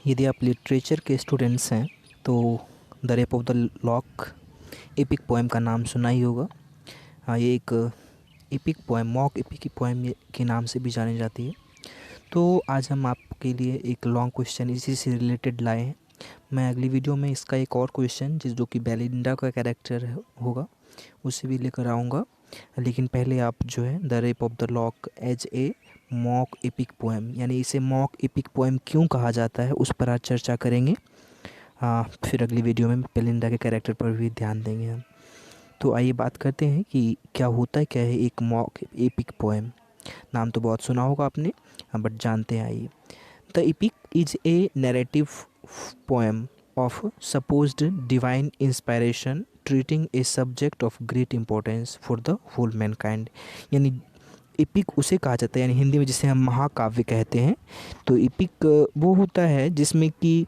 यदि आप लिटरेचर के स्टूडेंट्स हैं तो the rape of the lock epic poem का नाम सुना ही होगा। हाँ, ये एक epic poem, mock epic poem के नाम से भी जानी जाती है। तो आज हम आपके लिए एक लॉन्ग क्वेश्चन इसी से रिलेटेड लाए हैं। मैं अगली वीडियो में इसका एक और क्वेश्चन जो कि बेलिंडा का कैरेक्टर होगा उसे भी लेकर आऊँगा। लेकिन पहले आप जो है the rape of the lock as a mock epic poem, यानी इसे मॉक एपिक पोएम क्यों कहा जाता है उस पर आज चर्चा करेंगे। फिर अगली वीडियो में बेलिंडा के कैरेक्टर पर भी ध्यान देंगे हम। तो आइए बात करते हैं कि क्या है एक मॉक एपिक पोएम। नाम तो बहुत सुना होगा आपने, बट जानते हैं आइए। The epic is a narrative poem of supposed divine inspiration treating a subject of great importance for the whole mankind. यानी एपिक उसे कहा जाता है, यानी हिंदी में जिसे हम महाकाव्य कहते हैं। तो एपिक वो होता है जिसमें कि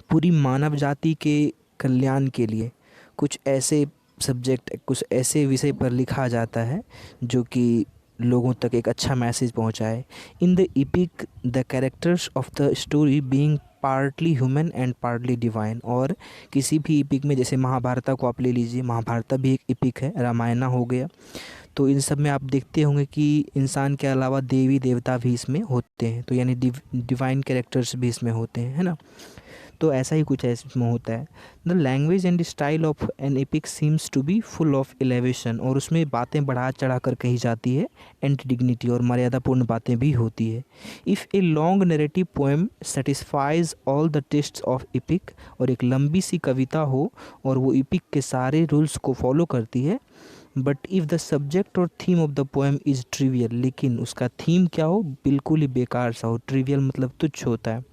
पूरी मानव जाति के कल्याण के लिए कुछ ऐसे सब्जेक्ट, कुछ ऐसे विषय पर लिखा जाता है जो कि लोगों तक एक अच्छा मैसेज पहुंचाए। इन the epic the characters of the story being partly human and partly divine. और किसी भी एपिक में, जैसे महाभारत को आप ले लीजिए, महाभारत भी एक एपिक है, रामायण हो गया। तो इन सब में आप देखते होंगे कि इंसान के अलावा देवी देवता भी इसमें होते हैं, तो यानी डिवाइन कैरेक्टर्स भी इसमें होते हैं, है ना। तो ऐसा ही कुछ इसमें होता है। The language and style of an epic seems to be full of elevation. और उसमें बातें बढ़ा चढ़ा कर कही जाती है, एंड डिग्निटी, और मर्यादापूर्ण बातें भी होती है। If a long narrative poem satisfies all the tests of epic, और एक लंबी सी कविता हो और वो एपिक के सारे रूल्स को फॉलो करती है, बट इफ़ द सब्जेक्ट और theme of the poem is trivial, लेकिन उसका थीम क्या हो, बिल्कुल ही बेकार सा हो। ट्रिवियल मतलब तुच्छ होता है।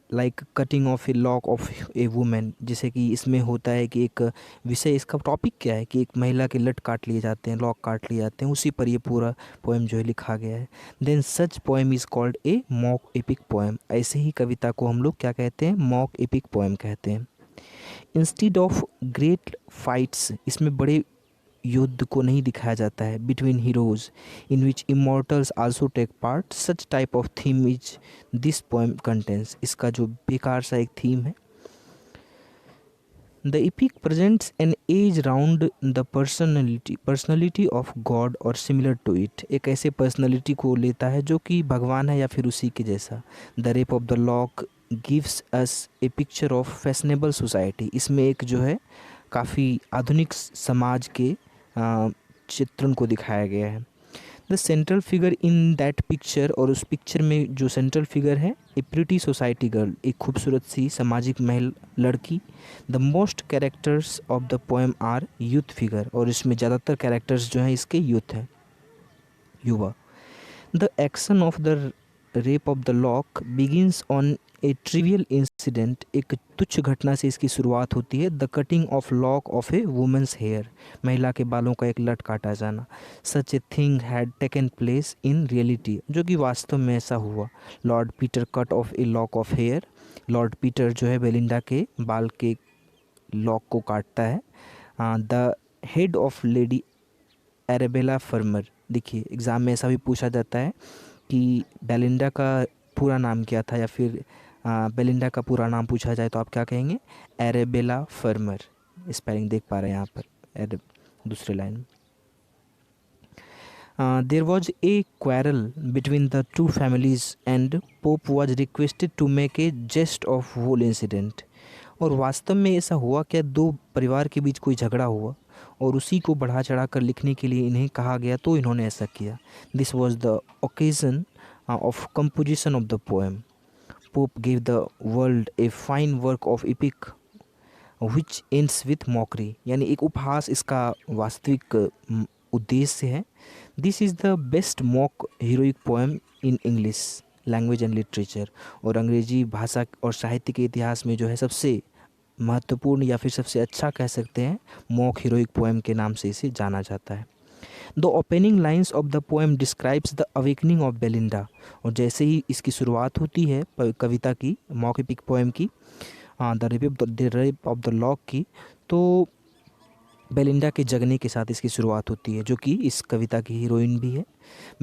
Like cutting of a lock of A women, जैसे कि इसमें होता है कि एक विषय, इसका टॉपिक क्या है कि एक महिला के लट काट लिए जाते हैं, लॉक काट लिए जाते हैं, उसी पर ये पूरा पोएम जो है लिखा गया है। Then such poem is called a mock epic poem. ऐसे ही कविता को हम लोग क्या कहते हैं, मॉक एपिक पोएम कहते हैं। इंस्टीड ऑफ ग्रेट फाइट्स, इसमें बड़े युद्ध को नहीं दिखाया जाता है, between heroes in which immortals also take part, such type of theme is this poem contents. इसका जो बेकार सा एक थीम है। The epic presents an age round the personality of god और सिमिलर टू इट। एक ऐसे पर्सनैलिटी को लेता है जो कि भगवान है या फिर उसी के जैसा। The rape of the lock gives us A picture of fashionable society. इसमें एक जो है काफ़ी आधुनिक समाज के चित्रण को दिखाया गया है। The central figure in that picture, और उस पिक्चर में जो सेंट्रल फिगर है, ए प्रिटी सोसाइटी गर्ल, एक खूबसूरत सी सामाजिक लड़की। The most characters of the poem are youth figure, और इसमें ज़्यादातर कैरेक्टर्स जो हैं इसके यूथ हैं, युवा। The action of the rape of the lock begins on a trivial incident, एक तुच्छ घटना से इसकी शुरुआत होती है। The cutting of lock of a woman's hair, महिला के बालों का एक लट काटा जाना। Such a thing had taken place in reality, जो कि वास्तव में ऐसा हुआ। Lord Peter cut off a lock of hair, Lord Peter जो है बेलिंडा के बाल के लॉक को काटता है। The head of Lady Arabella Fermor, देखिए एग्ज़ाम में ऐसा भी पूछा जाता है कि बेलिंडा का पूरा नाम क्या था, या फिर बेलिंडा का पूरा नाम पूछा जाए तो आप क्या कहेंगे, एरेबेला फर्मर। स्पेलिंग देख पा रहे हैं यहाँ पर दूसरे लाइन में। There was a quarrel between the two families and Pope was requested to make a jest of whole incident. और वास्तव में ऐसा हुआ क्या, दो परिवार के बीच कोई झगड़ा हुआ और उसी को बढ़ा चढ़ा कर लिखने के लिए इन्हें कहा गया, तो इन्होंने ऐसा किया। This was the occasion of composition of the poem. Pope give the world a fine work of epic which ends with mockery, यानी एक उपहास इसका वास्तविक उद्देश्य है। This is the best mock heroic poem in English language and literature, और अंग्रेजी भाषा और साहित्य के इतिहास में जो है सबसे महत्वपूर्ण या फिर सबसे अच्छा कह सकते हैं मॉक हीरोइक पोएम के नाम से इसे जाना जाता है। The opening lines of the poem describes the awakening of Belinda, और जैसे ही इसकी शुरुआत होती है कविता की, मॉक एपिक पोएम की, the rape of the lock की, तो बेलिंडा के जगने के साथ इसकी शुरुआत होती है, जो कि इस कविता की हीरोइन भी है।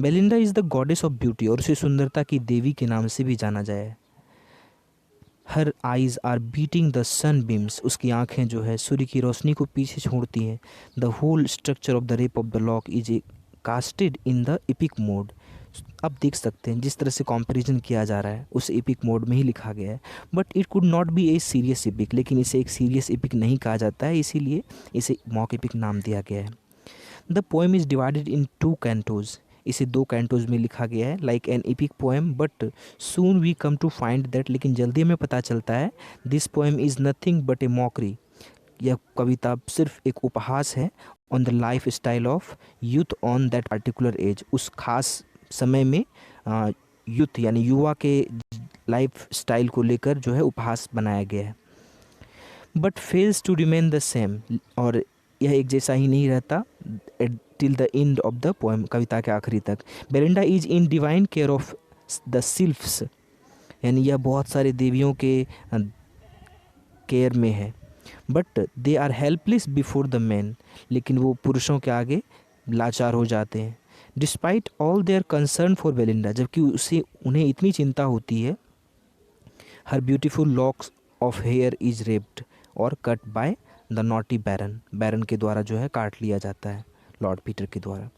Belinda is the goddess of beauty, और उसे सुंदरता की देवी के नाम से भी जाना जाए। Her eyes are beating the sun beams, उसकी आंखें जो है सूर्य की रोशनी को पीछे छोड़ती हैं। The whole structure of the rape of the lock is a casted in the epic mode. आप देख सकते हैं जिस तरह से कंपैरिजन किया जा रहा है उस एपिक मोड में ही लिखा गया है। But it could not be a serious epic, लेकिन इसे एक सीरियस एपिक नहीं कहा जाता है, इसीलिए इसे मॉक एपिक नाम दिया गया है। The poem is divided in 2 cantos, इसे 2 कैंटोज में लिखा गया है like an epic poem, but soon we come to find that, लेकिन जल्दी हमें पता चलता है this poem is nothing but a mockery, यह कविता सिर्फ एक उपहास है on the life style of youth on that particular age, उस खास समय में यूथ यानी युवा के लाइफ स्टाइल को लेकर जो है उपहास बनाया गया है। But fails to remain the same, और यह एक जैसा ही नहीं रहता till the end of the poem, कविता के आखिरी तक। Belinda is in divine care of the sylphs, यानी यह बहुत सारे देवियों के केयर में है। But they are helpless before the man, लेकिन वो पुरुषों के आगे लाचार हो जाते हैं। Despite all their concern for Belinda, जबकि उन्हें इतनी चिंता होती है। Her beautiful locks of hair is raped और cut by the naughty baron, baron के द्वारा जो है काट लिया जाता है, लॉर्ड पीटर के द्वारा।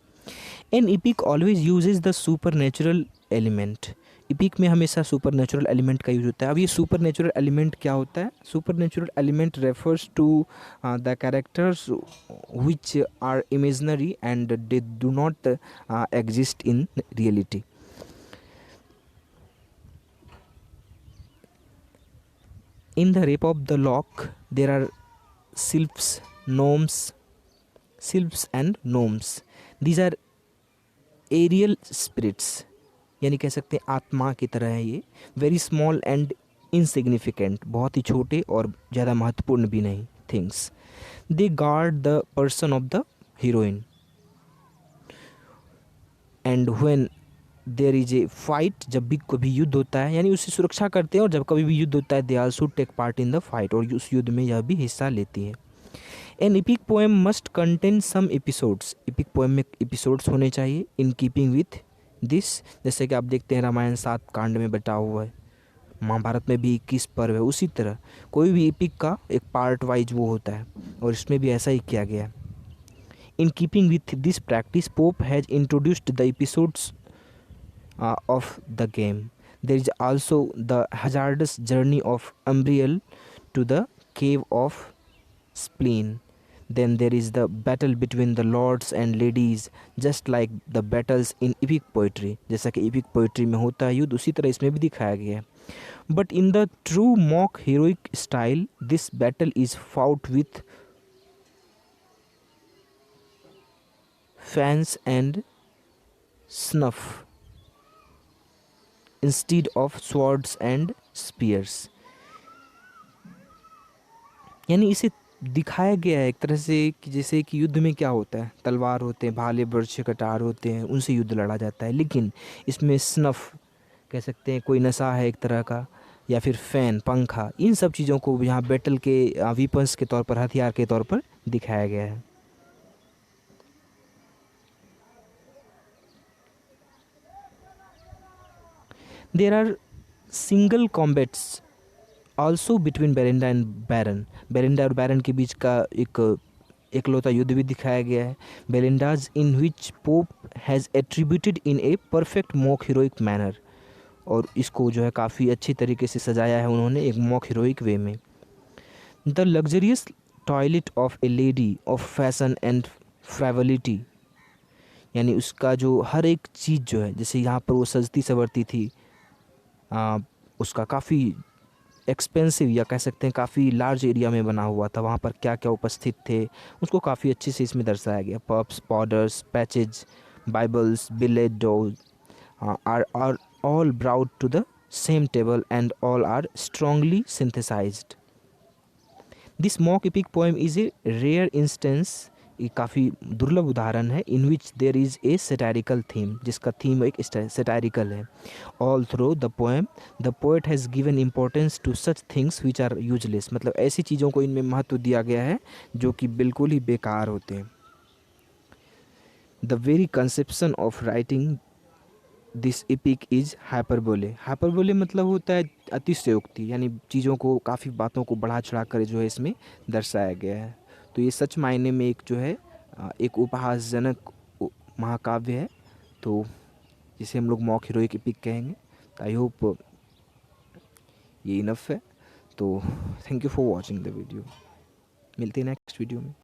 An epic always uses the supernatural element, epic में हमेशा सुपर नेचुरल एलिमेंट का यूज होता है। अब ये सुपर नेचुरल एलिमेंट क्या होता है? Supernatural element refers to the characters which are imaginary and they do not exist in reality. In the rape of the lock, there are sylphs, gnomes, sylphs and gnomes. These are aerial spirits, यानी कह सकते हैं आत्मा की तरह है ये। Very small and insignificant, बहुत ही छोटे और ज़्यादा महत्वपूर्ण भी नहीं things. They guard the person of the heroine, and when there is a fight, जब भी कभी युद्ध होता है यानी उसकी सुरक्षा करते हैं, और जब कभी भी युद्ध होता है they also take part in the fight, और उस युद्ध में यह भी हिस्सा लेती है। An epic poem must contain some episodes, epic poem में एपिसोड्स होने चाहिए इन कीपिंग विथ दिस। जैसे कि आप देखते हैं रामायण 7 कांड में बटा हुआ है, महाभारत में भी 21 पर्व है, उसी तरह कोई भी एपिक का एक पार्ट वाइज वो होता है, और इसमें भी ऐसा ही किया गया है। In keeping with this practice pope has introduced the episodes of the game. There is also the hazardous journey of Umbriel to the cave of spleen. Then there is the battle between the lords and ladies, just like the battles in epic poetry. जैसा कि epic poetry में होता है युद्ध, उसी तरह इसमें भी दिखाया गया है। But in the true mock heroic style, this battle is fought with fans and snuff instead of swords and spears, यानी इसे दिखाया गया है एक तरह से कि जैसे कि युद्ध में क्या होता है, तलवार होते हैं, भाले, बर्छे, कटार होते हैं, उनसे युद्ध लड़ा जाता है। लेकिन इसमें स्नफ कह सकते हैं, कोई नशा है एक तरह का, या फिर फैन, पंखा, इन सब चीज़ों को यहाँ बैटल के वीपन्स के तौर पर, हथियार के तौर पर दिखाया गया है। There are single combats also between Belinda and Baron, Belinda और बैरन के बीच का एक एकलौता युद्ध भी दिखाया गया है। Belinda's in which Pope has attributed in a perfect mock heroic manner, और इसको जो है काफ़ी अच्छी तरीके से सजाया है उन्होंने एक मॉक हीरोइक वे में। The luxurious toilet of a lady of fashion and frivolity, यानी उसका जो हर एक चीज़ जो है, जैसे यहाँ पर वो सजती सवरती थी, उसका काफ़ी एक्सपेंसिव या कह सकते हैं काफ़ी लार्ज एरिया में बना हुआ था, वहाँ पर क्या क्या उपस्थित थे उसको काफ़ी अच्छे से इसमें दर्शाया गया। Puffs, powders, patches, bibles, billet doux are all brought to the same table and all are strongly synthesised. This mock epic poem is a rare instance ये काफ़ी दुर्लभ उदाहरण है in which there is a satirical theme, जिसका theme एक satirical है। All through the poem the poet has given importance to such things which are useless, मतलब ऐसी चीज़ों को इनमें महत्व दिया गया है जो कि बिल्कुल ही बेकार होते हैं। The very conception of writing this epic is hyperbole. Hyperbole मतलब होता है अतिशयोक्ति, यानी चीज़ों को, काफ़ी बातों को बढ़ा चढ़ा कर जो है इसमें दर्शाया गया है। तो ये सच मायने में एक जो है एक उपहासजनक महाकाव्य है, तो जिसे हम लोग मॉक हीरोइक एपिक कहेंगे। आई होप ये इनफ है। तो thank you for watching the video. मिलते हैं नेक्स्ट वीडियो में।